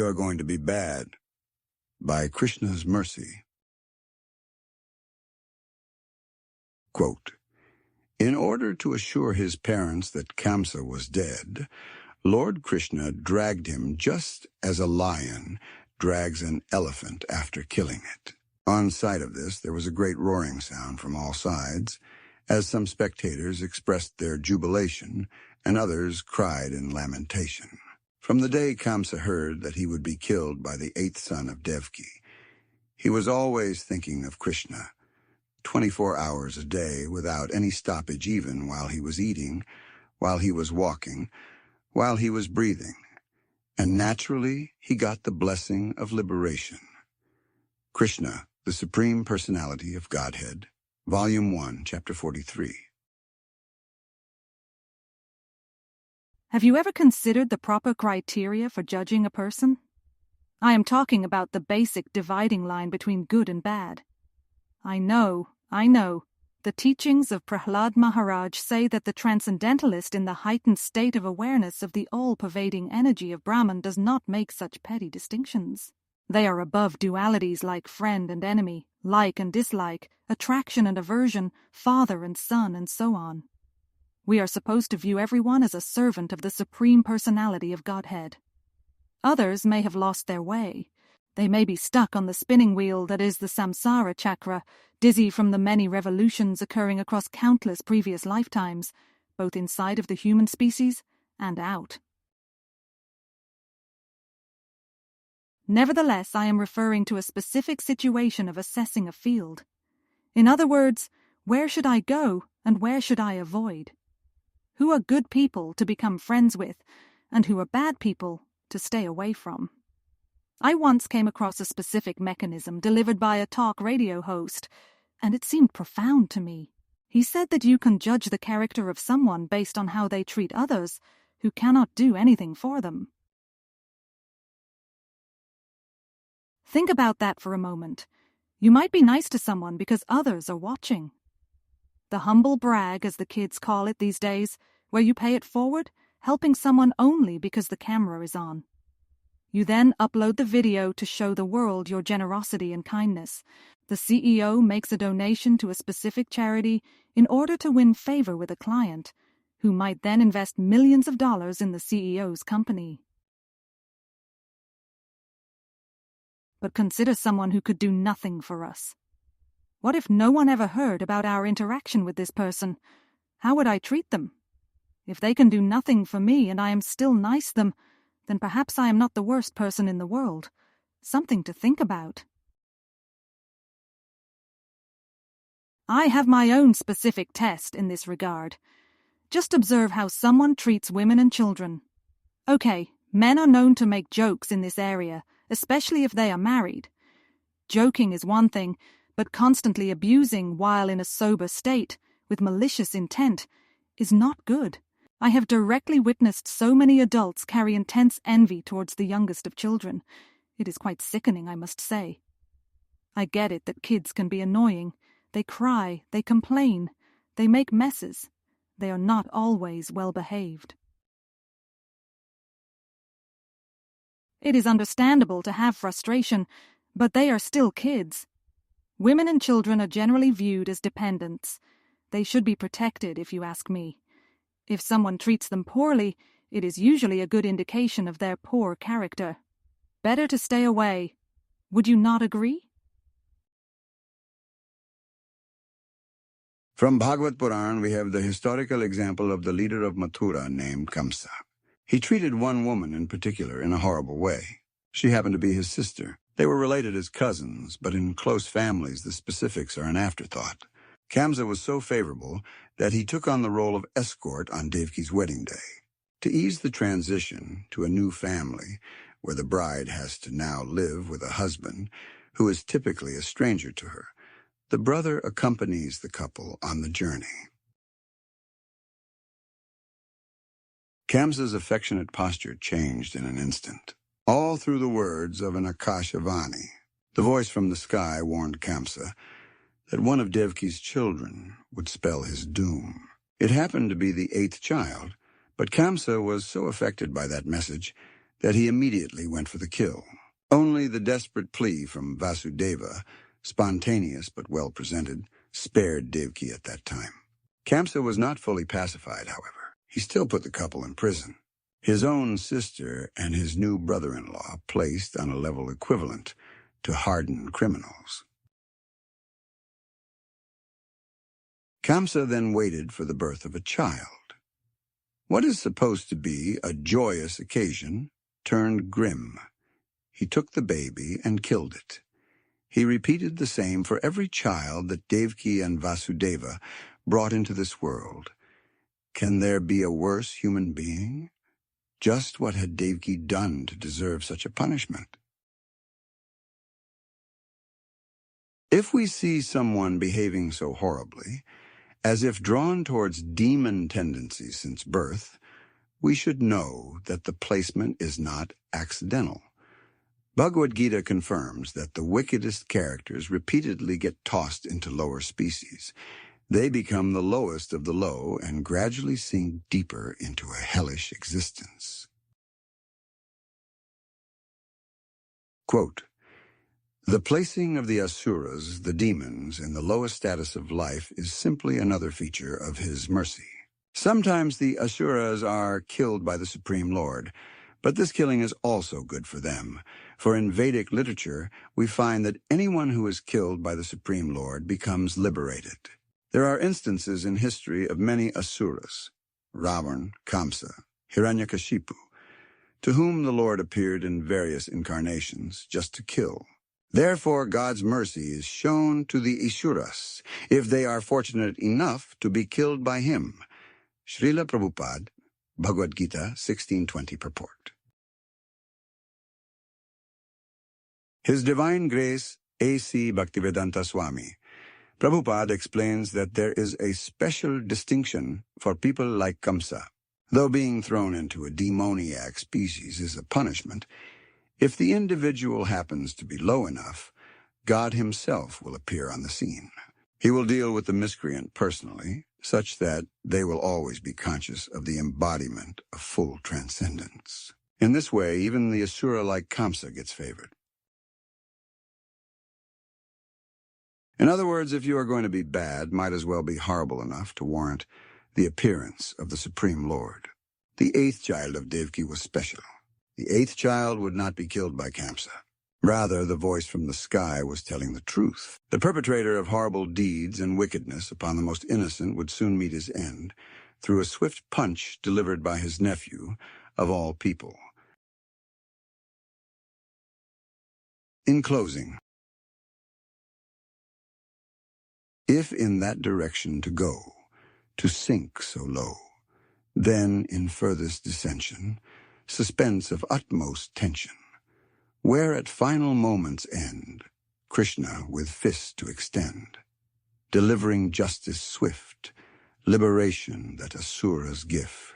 are going to be bad. By Krishna's mercy. Quote, in order to assure his parents that Kamsa was dead, Lord Krishna dragged him just as a lion drags an elephant after killing it. On sight of this, there was a great roaring sound from all sides, as some spectators expressed their jubilation and others cried in lamentation. From the day Kamsa heard that he would be killed by the 8th son of Devaki, he was always thinking of Krishna, 24 hours a day without any stoppage, even while he was eating, while he was walking, while he was breathing. And naturally, he got the blessing of liberation. Krishna, the Supreme Personality of Godhead, Volume 1, Chapter 43. Have you ever considered the proper criteria for judging a person? I am talking about the basic dividing line between good and bad. I know. The teachings of Prahlad Maharaj say that the transcendentalist in the heightened state of awareness of the all-pervading energy of Brahman does not make such petty distinctions. They are above dualities like friend and enemy, like and dislike, attraction and aversion, father and son, and so on. We are supposed to view everyone as a servant of the Supreme Personality of Godhead. Others may have lost their way. They may be stuck on the spinning wheel that is the samsara chakra, dizzy from the many revolutions occurring across countless previous lifetimes, both inside of the human species and out. Nevertheless, I am referring to a specific situation of assessing a field. In other words, where should I go and where should I avoid? Who are good people to become friends with, and who are bad people to stay away from? I once came across a specific mechanism delivered by a talk radio host, and it seemed profound to me. He said that you can judge the character of someone based on how they treat others who cannot do anything for them. Think about that for a moment. You might be nice to someone because others are watching. The humble brag, as the kids call it these days, where you pay it forward, helping someone only because the camera is on. You then upload the video to show the world your generosity and kindness. The CEO makes a donation to a specific charity in order to win favor with a client, who might then invest millions of dollars in the CEO's company. But consider someone who could do nothing for us. What if no one ever heard about our interaction with this person? How would I treat them? If they can do nothing for me and I am still nice to them, then perhaps I am not the worst person in the world. Something to think about. I have my own specific test in this regard. Just observe how someone treats women and children. Okay, men are known to make jokes in this area, especially if they are married. Joking is one thing, but constantly abusing while in a sober state, with malicious intent, is not good. I have directly witnessed so many adults carry intense envy towards the youngest of children. It is quite sickening, I must say. I get it that kids can be annoying. They cry, they complain, they make messes. They are not always well behaved. It is understandable to have frustration, but they are still kids. Women and children are generally viewed as dependents. They should be protected, if you ask me. If someone treats them poorly, it is usually a good indication of their poor character. Better to stay away. Would you not agree? From Bhagavad Puran, we have the historical example of the leader of Mathura named Kamsa. He treated one woman in particular in a horrible way. She happened to be his sister. They were related as cousins, but in close families the specifics are an afterthought. Kamsa was so favorable that he took on the role of escort on Devaki's wedding day. To ease the transition to a new family, where the bride has to now live with a husband who is typically a stranger to her, the brother accompanies the couple on the journey. Kamsa's affectionate posture changed in an instant. All through the words of an Akashavani, the voice from the sky warned Kamsa that one of Devaki's children would spell his doom. It happened to be the 8th child, but Kamsa was so affected by that message that he immediately went for the kill. Only the desperate plea from Vasudeva, spontaneous but well presented, spared Devaki at that time. Kamsa was not fully pacified, however. He still put the couple in prison. His own sister and his new brother-in-law placed on a level equivalent to hardened criminals. Kamsa then waited for the birth of a child. What is supposed to be a joyous occasion turned grim. He took the baby and killed it. He repeated the same for every child that Devaki and Vasudeva brought into this world. Can there be a worse human being? Just what had Devaki done to deserve such a punishment? If we see someone behaving so horribly, as if drawn towards demon tendencies since birth, we should know that the placement is not accidental. Bhagavad-gita confirms that the wickedest characters repeatedly get tossed into lower species. They become the lowest of the low and gradually sink deeper into a hellish existence. Quote, "The placing of the asuras, the demons, in the lowest status of life is simply another feature of his mercy. Sometimes the asuras are killed by the Supreme Lord, but this killing is also good for them, for in Vedic literature we find that anyone who is killed by the Supreme Lord becomes liberated. There are instances in history of many asuras, Ravan, Kamsa, Hiranyakashipu, to whom the Lord appeared in various incarnations just to kill. Therefore God's mercy is shown to the asuras if they are fortunate enough to be killed by him." Srila Prabhupada, Bhagavad-gita 1620 purport. His Divine Grace A.C. Bhaktivedanta Swami, Prabhupada explains that there is a special distinction for people like Kamsa. Though being thrown into a demoniac species is a punishment, if the individual happens to be low enough, God himself will appear on the scene. He will deal with the miscreant personally, such that they will always be conscious of the embodiment of full transcendence. In this way, even the asura-like Kamsa gets favored. In other words, if you are going to be bad, might as well be horrible enough to warrant the appearance of the Supreme Lord. The 8th child of Devaki was special. The 8th child would not be killed by Kamsa. Rather, the voice from the sky was telling the truth. The perpetrator of horrible deeds and wickedness upon the most innocent would soon meet his end through a swift punch delivered by his nephew, of all people. In closing, if in that direction to go, to sink so low, then in furthest dissension, suspense of utmost tension, where at final moment's end, Krishna with fist to extend, delivering justice swift, liberation that asuras give.